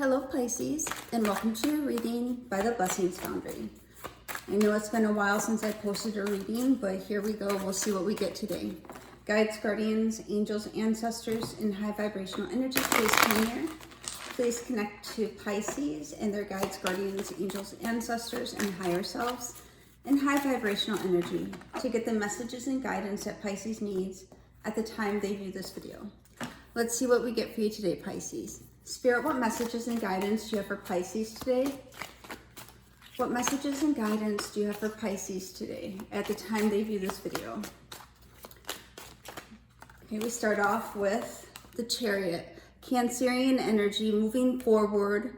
Hello Pisces, and welcome to your reading by the Blessings Foundry. I know it's been a while since I posted a reading, but here we go. We'll see what we get today. Guides, guardians, angels, ancestors, and high vibrational energy, please come here. Please connect to Pisces and their guides, guardians, angels, ancestors, and higher selves, and high vibrational energy to get the messages and guidance that Pisces needs at the time they view this video. Let's see what we get for you today, Pisces. Spirit, what messages and guidance do you have for Pisces today? What messages and guidance do you have for Pisces today at the time they view this video? Okay, we start off with the Chariot. Cancerian energy, moving forward,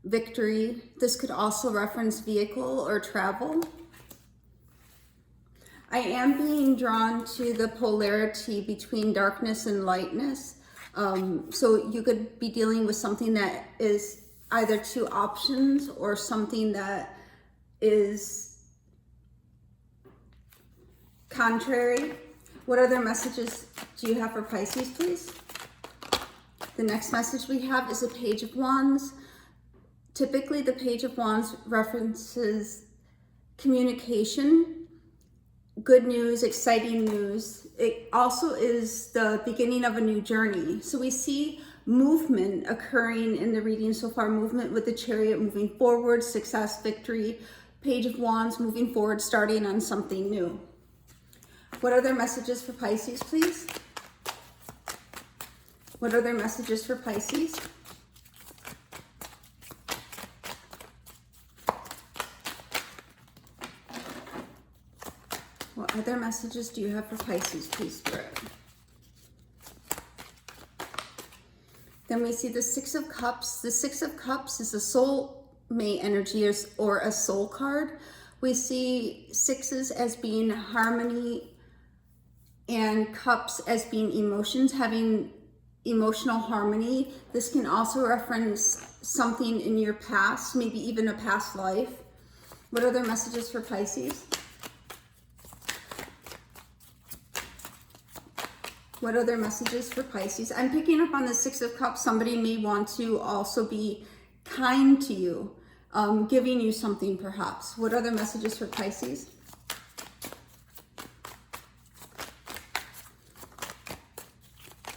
victory. This could also reference vehicle or travel. I am being drawn to the polarity between darkness and lightness. So you could be dealing with something that is either two options or something that is contrary. What other messages do you have for Pisces, please? The next message we have is a Page of Wands. Typically, the Page of Wands references communication, good news, exciting news. It also is the beginning of a new journey. So we see movement occurring in the reading so far, movement with the Chariot moving forward, success, victory, Page of Wands moving forward, starting on something new. What other messages for Pisces, please? What other messages for Pisces? What other messages do you have for Pisces, please, Spirit? Then we see the Six of Cups. The Six of Cups is a soulmate energy or a soul card. We see sixes as being harmony and cups as being emotions, having emotional harmony. This can also reference something in your past, maybe even a past life. What other messages for Pisces? What other messages for Pisces? I'm picking up on the Six of Cups. Somebody may want to also be kind to you, giving you something perhaps. What other messages for Pisces?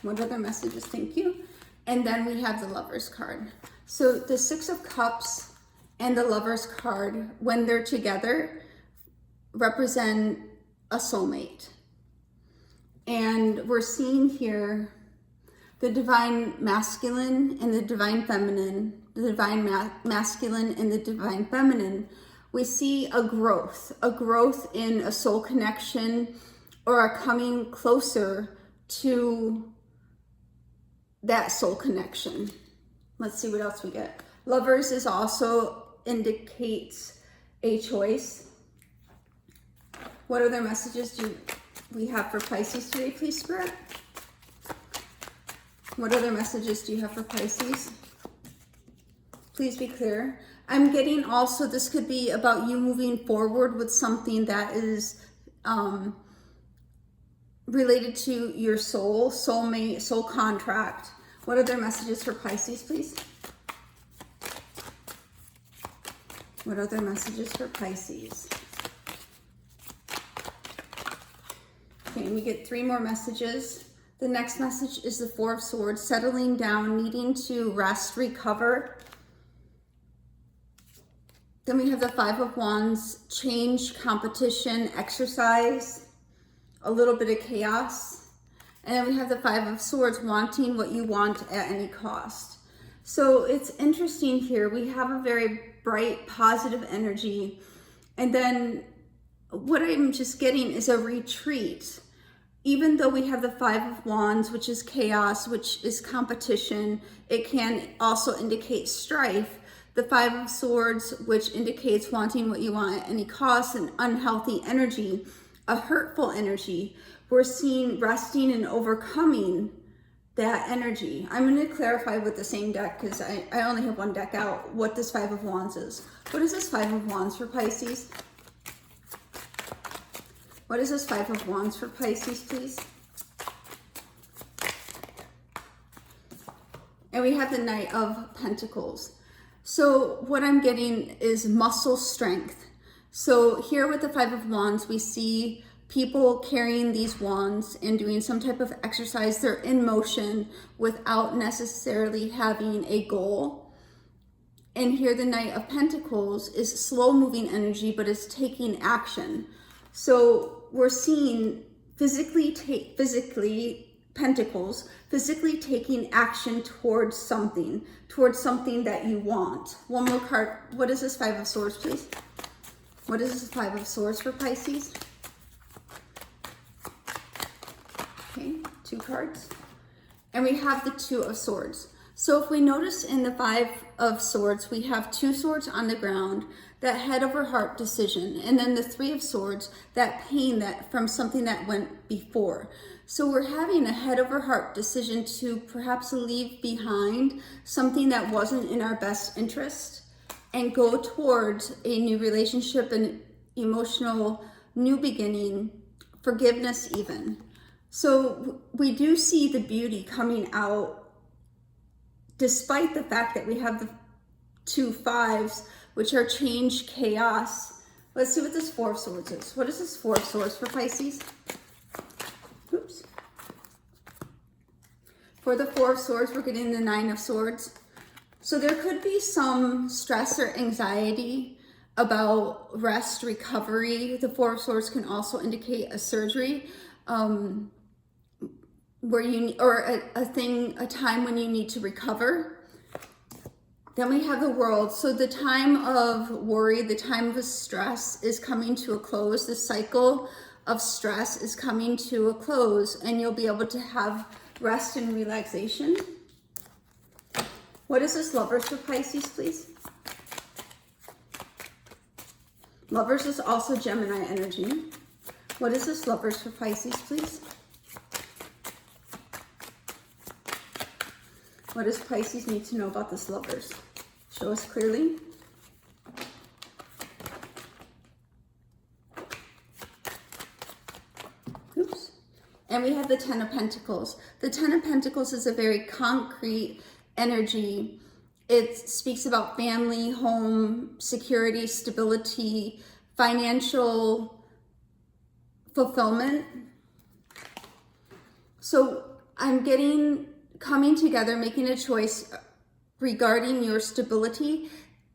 What other messages? Thank you. And then we have the Lovers card. So the Six of Cups and the Lovers card, when they're together, represent a soulmate. And we're seeing here the divine masculine and the divine feminine, the divine masculine and the divine feminine. We see a growth in a soul connection or a coming closer to that soul connection. Let's see what else we get. Lovers is also indicates a choice. What other messages do we have for Pisces today, please, Spirit? What other messages do you have for Pisces? Please be clear. I'm getting also, this could be about you moving forward with something that is related to your soul, soulmate, soul contract. What other messages for Pisces, please? What other messages for Pisces? Okay, we get three more messages. The next message is the Four of Swords, settling down, needing to rest, recover. Then we have the Five of Wands, change, competition, exercise, a little bit of chaos. And then we have the Five of Swords, wanting what you want at any cost. So it's interesting here. We have a very bright, positive energy. And then what I'm just getting is a retreat. Even though we have the Five of Wands, which is chaos, which is competition, it can also indicate strife. The Five of Swords, which indicates wanting what you want at any cost, an unhealthy energy, a hurtful energy. We're seeing resting and overcoming that energy. I'm going to clarify with the same deck because I only have one deck out what this Five of Wands is. What is this Five of Wands for Pisces? What is this Five of Wands for Pisces, please? And we have the Knight of Pentacles. So what I'm getting is muscle strength. So here with the Five of Wands, we see people carrying these wands and doing some type of exercise. They're in motion without necessarily having a goal. And here the Knight of Pentacles is slow moving energy, but it's taking action. So we're seeing Pentacles, physically taking action towards something that you want. One more card. What is this Five of Swords, please? What is this Five of Swords for Pisces? Okay, 2 cards. And we have the Two of Swords. So if we notice in the Five of Swords, we have 2 swords on the ground, that head over heart decision, and then the Three of Swords, that pain that from something that went before. So we're having a head over heart decision to perhaps leave behind something that wasn't in our best interest and go towards a new relationship, an emotional new beginning, forgiveness even. So we do see the beauty coming out despite the fact that we have the 2 fives, which are change, chaos. Let's see what this Four of Swords is. What is this Four of Swords for Pisces? Oops. For the Four of Swords, we're getting the Nine of Swords. So there could be some stress or anxiety about rest, recovery. The Four of Swords can also indicate a surgery, where you, or a time when you need to recover. Then we have the World. So the time of worry, the time of stress is coming to a close. The cycle of stress is coming to a close, and you'll be able to have rest and relaxation. What is this Lovers for Pisces, please? Lovers is also Gemini energy. What is this Lovers for Pisces, please? What does Pisces need to know about this Lovers? Show us clearly. Oops. And we have the Ten of Pentacles. The Ten of Pentacles is a very concrete energy. It speaks about family, home, security, stability, financial fulfillment. So I'm getting coming together, making a choice regarding your stability.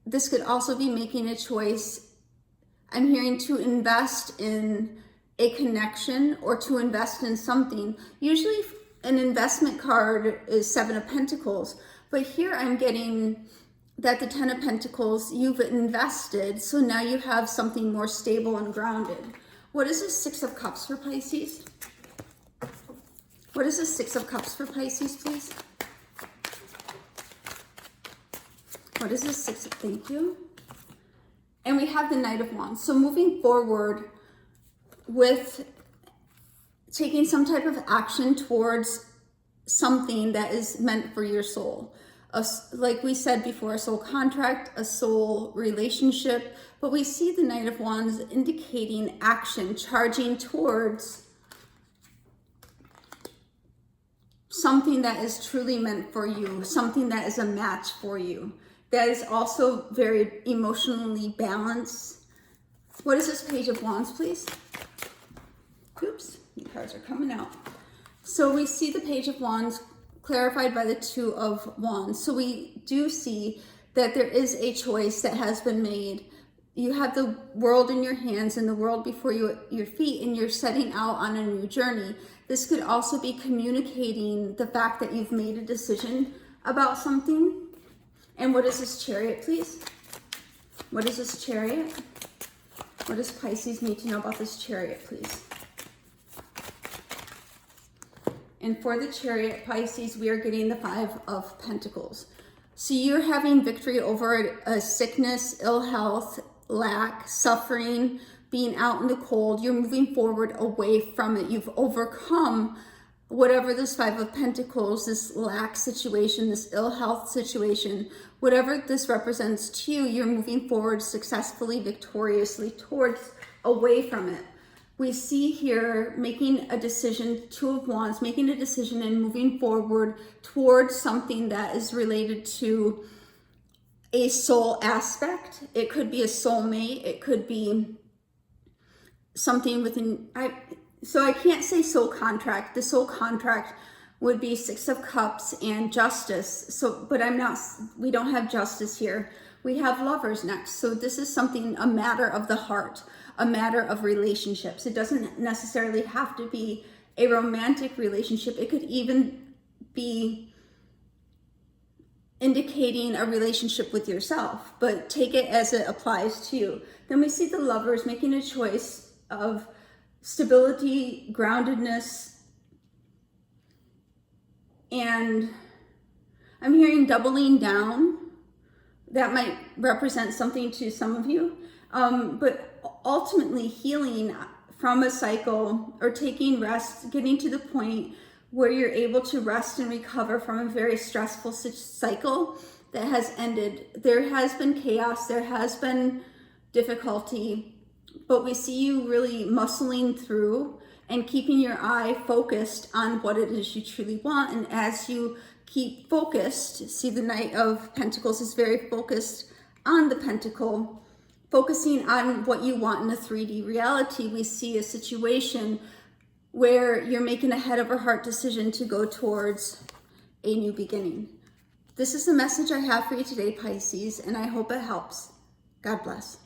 This could also be making a choice, I'm hearing, to invest in a connection or to invest in something. Usually an investment card is Seven of Pentacles, but here I'm getting that the Ten of Pentacles, you've invested, so now you have something more stable and grounded. What is this Six of Cups for Pisces? What is the Six of Cups for Pisces, please? What is this Six of, thank you. And we have the Knight of Wands. So moving forward with taking some type of action towards something that is meant for your soul. Like we said before, a soul contract, a soul relationship, but we see the Knight of Wands indicating action, charging towards something that is truly meant for you, something that is a match for you, that is also very emotionally balanced. What is this Page of Wands, please? Oops, the cards are coming out. So we see the Page of Wands clarified by the Two of Wands. So we do see that there is a choice that has been made. You have the world in your hands and the world before you at your feet, and you're setting out on a new journey. This could also be communicating the fact that you've made a decision about something. And what is this Chariot, please? What is this Chariot? What does Pisces need to know about this Chariot, please? And for the Chariot, Pisces, we are getting the Five of Pentacles. So you're having victory over a sickness, ill health, lack, suffering, being out in the cold. You're moving forward away from it. You've overcome whatever this Five of Pentacles, this lack situation, this ill health situation, whatever this represents to you, you're moving forward successfully, victoriously towards, away from it. we see here making a decision, Two of Wands, making a decision and moving forward towards something that is related to a soul aspect. It could be a soulmate. It could be something within, so I can't say soul contract. The soul contract would be Six of Cups and Justice. So, but we don't have Justice here. We have Lovers next. So this is something, a matter of the heart, a matter of relationships. It doesn't necessarily have to be a romantic relationship. It could even be indicating a relationship with yourself, but take it as it applies to you. Then we see the Lovers making a choice of stability, groundedness, and I'm hearing doubling down. That might represent something to some of you, but ultimately healing from a cycle or taking rest, getting to the point where you're able to rest and recover from a very stressful cycle that has ended. There has been chaos, there has been difficulty, but we see you really muscling through and keeping your eye focused on what it is you truly want. And as you keep focused, see the Knight of Pentacles is very focused on the Pentacle, focusing on what you want in a 3D reality. We see a situation where you're making a head over heart decision to go towards a new beginning. This is the message I have for you today, Pisces, and I hope it helps. God bless.